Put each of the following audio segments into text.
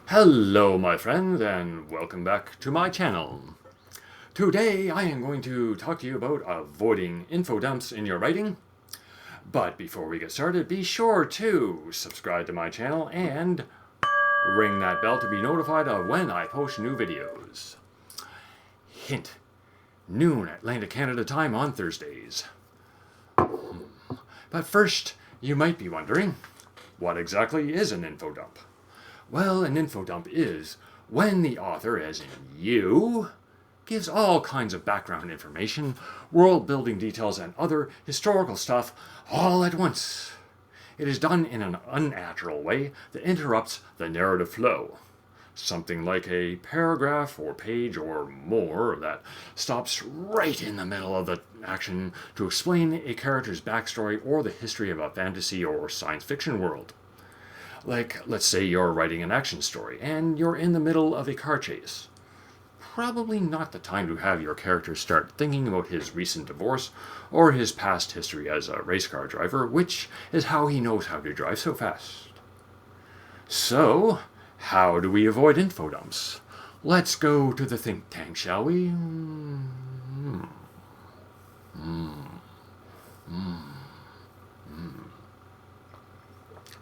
Hello my friends and welcome back to my channel. Today I am going to talk to you about avoiding infodumps in your writing. But before we get started, be sure to subscribe to my channel and ring that bell to be notified of when I post new videos. Hint: noon Atlantic Canada time on Thursdays. But first, you might be wondering, what exactly is an infodump? Well, an infodump is when the author, as in you, gives all kinds of background information, world-building details, and other historical stuff all at once. It is done in an unnatural way that interrupts the narrative flow. Something like a paragraph or page or more that stops right in the middle of the action to explain a character's backstory or the history of a fantasy or science fiction world. Like, let's say you're writing an action story and you're in the middle of a car chase. Probably not the time to have your character start thinking about his recent divorce or his past history as a race car driver, which is how he knows how to drive so fast. So, how do we avoid infodumps? Let's go to the think tank, shall we?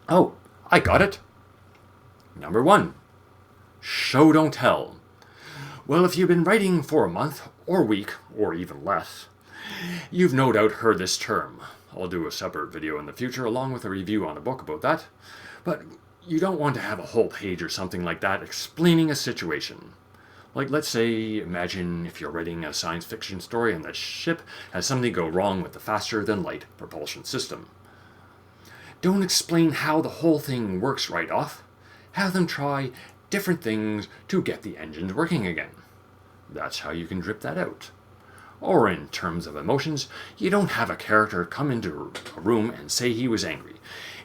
Oh, I got it. Number 1. Show don't tell. Well, if you've been writing for a month or week or even less, you've no doubt heard this term. I'll do a separate video in the future along with a review on a book about that. But you don't want to have a whole page or something like that explaining a situation. Like, let's say, imagine if you're writing a science fiction story and the ship has something go wrong with the faster-than-light propulsion system. Don't explain how the whole thing works right off. Have them try different things to get the engines working again. That's how you can drip that out. Or in terms of emotions, you don't have a character come into a room and say he was angry.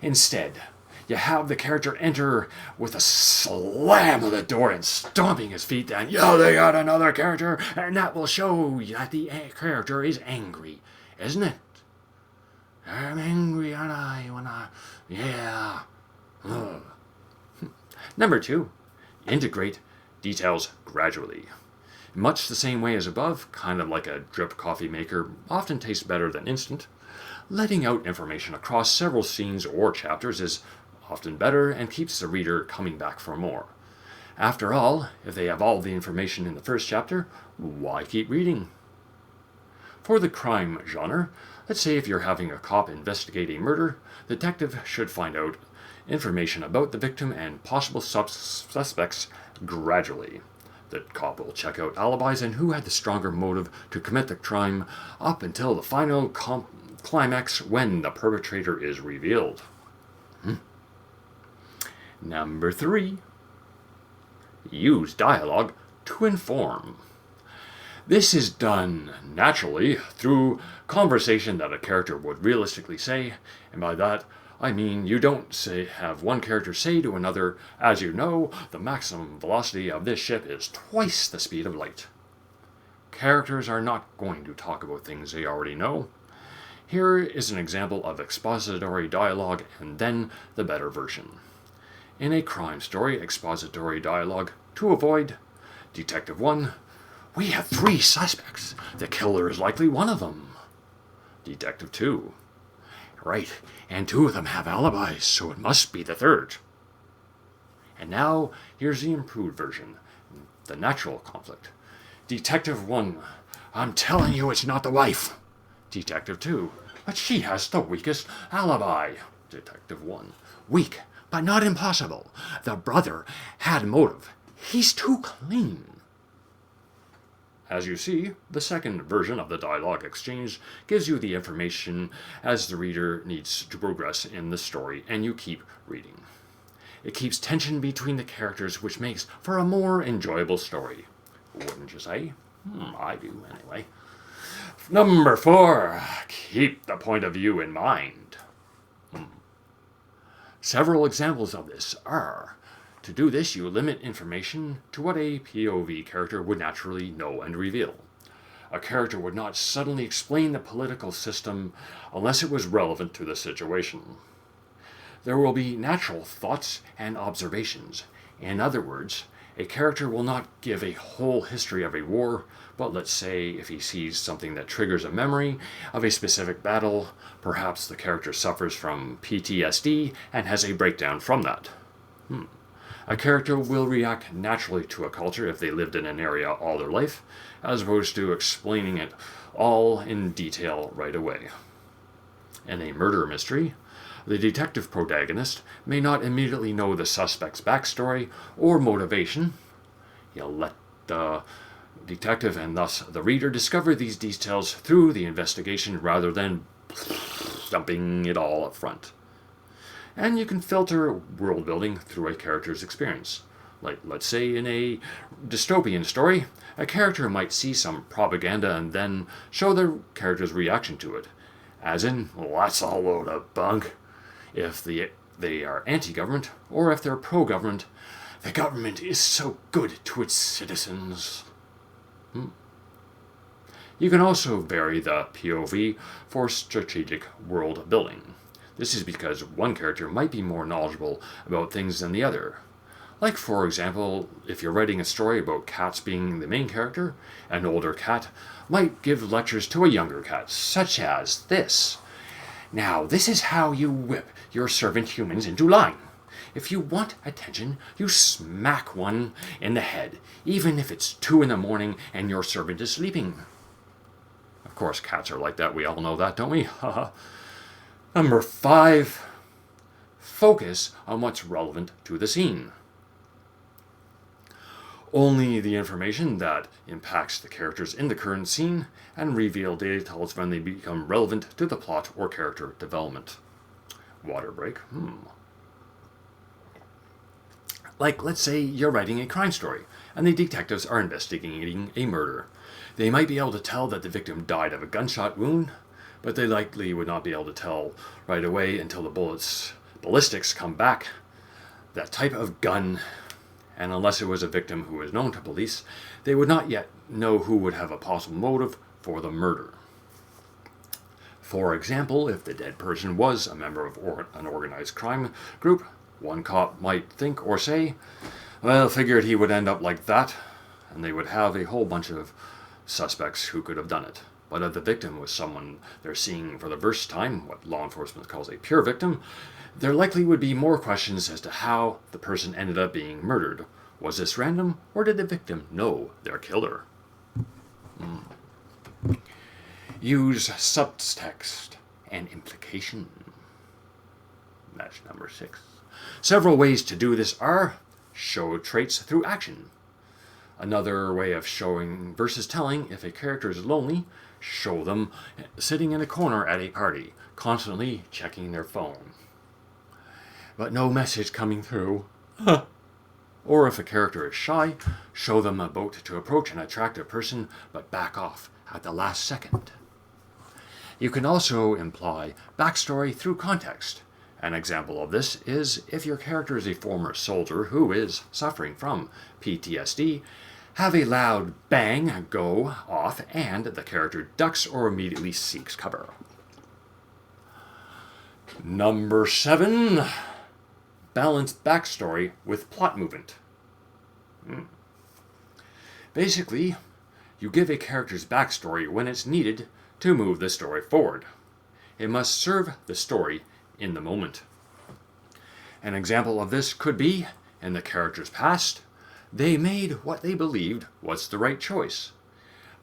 Instead, you have the character enter with a slam of the door and stomping his feet down. Yo, they got another character, and that will show that the character is angry, isn't it? I'm angry, aren't I? Yeah. Ugh. Number 2, integrate details gradually. Much the same way as above, kind of like a drip coffee maker, often tastes better than instant. Letting out information across several scenes or chapters is often better and keeps the reader coming back for more. After all, if they have all the information in the first chapter, why keep reading? For the crime genre, let's say if you're having a cop investigate a murder, the detective should find out information about the victim and possible suspects gradually. The cop will check out alibis and who had the stronger motive to commit the crime up until the final climax when the perpetrator is revealed. Number 3, use dialogue to inform. This is done naturally through conversation that a character would realistically say, and by that I mean you don't have one character say to another, as you know, the maximum velocity of this ship is twice the speed of light. Characters are not going to talk about things they already know. Here is an example of expository dialogue and then the better version. In a crime story, expository dialogue to avoid: Detective 1, we have 3 suspects. The killer is likely one of them. Detective 2, right, and 2 of them have alibis, so it must be the third. And now, here's the improved version, the natural conflict. Detective 1, I'm telling you it's not the wife. Detective 2, but she has the weakest alibi. Detective 1, weak, but not impossible. The brother had motive. He's too clean. As you see, the second version of the dialogue exchange gives you the information as the reader needs to progress in the story, and you keep reading. It keeps tension between the characters, which makes for a more enjoyable story. Wouldn't you say? I do, anyway. Number 4, keep the point of view in mind. Several examples of this are: to do this, you limit information to what a POV character would naturally know and reveal. A character would not suddenly explain the political system unless it was relevant to the situation. There will be natural thoughts and observations. In other words, a character will not give a whole history of a war, but let's say if he sees something that triggers a memory of a specific battle, perhaps the character suffers from PTSD and has a breakdown from that. A character will react naturally to a culture if they lived in an area all their life, as opposed to explaining it all in detail right away. In a murder mystery, the detective protagonist may not immediately know the suspect's backstory or motivation. You'll let the detective and thus the reader discover these details through the investigation rather than dumping it all up front. And you can filter world building through a character's experience. Like, let's say in a dystopian story, a character might see some propaganda and then show their character's reaction to it. As in, well, that's a load of bunk. If they are anti-government, or if they're pro-government, the government is so good to its citizens. You can also vary the POV for strategic world building. This is because one character might be more knowledgeable about things than the other. Like, for example, if you're writing a story about cats being the main character, an older cat might give lectures to a younger cat, such as this. Now, this is how you whip your servant humans into line. If you want attention, you smack one in the head, even if it's 2 a.m. and your servant is sleeping. Of course, cats are like that. We all know that, don't we? Number 5, focus on what's relevant to the scene. Only the information that impacts the characters in the current scene and reveal details when they become relevant to the plot or character development. Water break. Like, let's say you're writing a crime story and the detectives are investigating a murder. They might be able to tell that the victim died of a gunshot wound, but they likely would not be able to tell right away until the ballistics come back that type of gun, and unless it was a victim who was known to police, they would not yet know who would have a possible motive for the murder. For example, if the dead person was a member of an organized crime group, one cop might think or say, well, figured he would end up like that, and they would have a whole bunch of suspects who could have done it. But if the victim was someone they're seeing for the first time, what law enforcement calls a pure victim, there likely would be more questions as to how the person ended up being murdered. Was this random, or did the victim know their killer? Use subtext and implication. That's number 6. Several ways to do this are show traits through action. Another way of showing versus telling, if a character is lonely, show them sitting in a corner at a party, constantly checking their phone, but no message coming through. Or if a character is shy, show them about to approach an attractive person, but back off at the last second. You can also imply backstory through context. An example of this is if your character is a former soldier who is suffering from PTSD, have a loud bang go off and the character ducks or immediately seeks cover. Number 7, balance backstory with plot movement. Basically, you give a character's backstory when it's needed to move the story forward. It must serve the story in the moment. An example of this could be, in the character's past, they made what they believed was the right choice.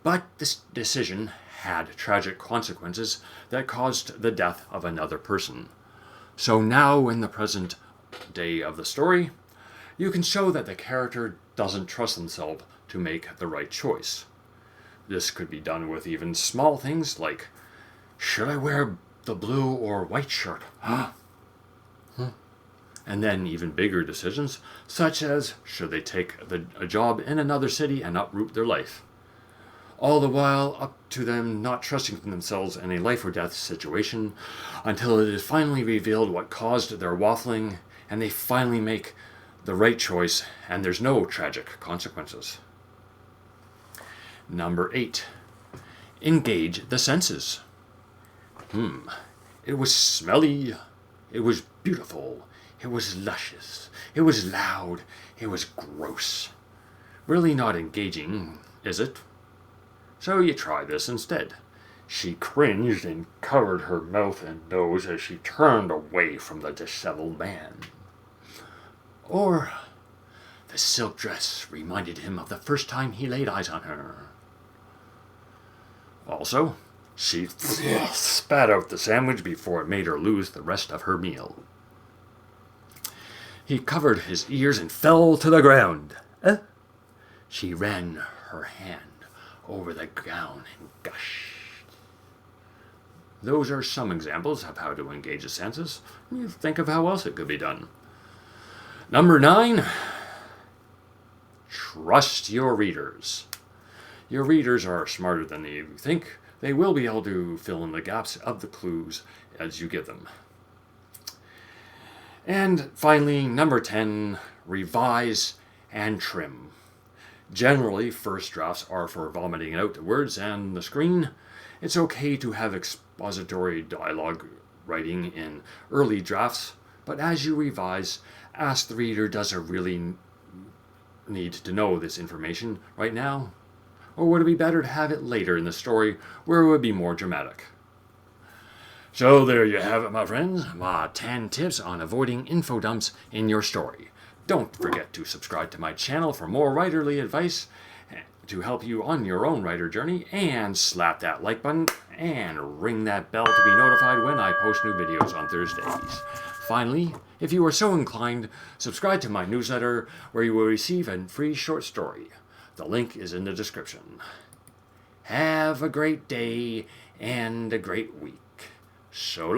But this decision had tragic consequences that caused the death of another person. So now, in the present day of the story, you can show that the character doesn't trust themselves to make the right choice. This could be done with even small things like, should I wear the blue or white shirt? And then even bigger decisions, such as should they take a job in another city and uproot their life. All the while up to them not trusting themselves in a life or death situation until it is finally revealed what caused their waffling and they finally make the right choice and there's no tragic consequences. Number 8, engage the senses. It was smelly. It was beautiful. It was luscious. It was loud. It was gross. Really not engaging, is it? So you try this instead. She cringed and covered her mouth and nose as she turned away from the disheveled man. Or the silk dress reminded him of the first time he laid eyes on her. Also, she spat out the sandwich before it made her lose the rest of her meal. He covered his ears and fell to the ground. She ran her hand over the gown and gushed. Those are some examples of how to engage the senses. You think of how else it could be done. Number 9, trust your readers. Your readers are smarter than you think. They will be able to fill in the gaps of the clues as you give them. And finally, number 10, revise and trim. Generally, first drafts are for vomiting out the words and the screen. It's okay to have expository dialogue writing in early drafts, but as you revise, ask the reader, does it really need to know this information right now? Or would it be better to have it later in the story where it would be more dramatic? So there you have it, my friends, my 10 tips on avoiding infodumps in your story. Don't forget to subscribe to my channel for more writerly advice to help you on your own writer journey, and slap that like button and ring that bell to be notified when I post new videos on Thursdays. Finally, if you are so inclined, subscribe to my newsletter where you will receive a free short story. The link is in the description. Have a great day and a great week. So long.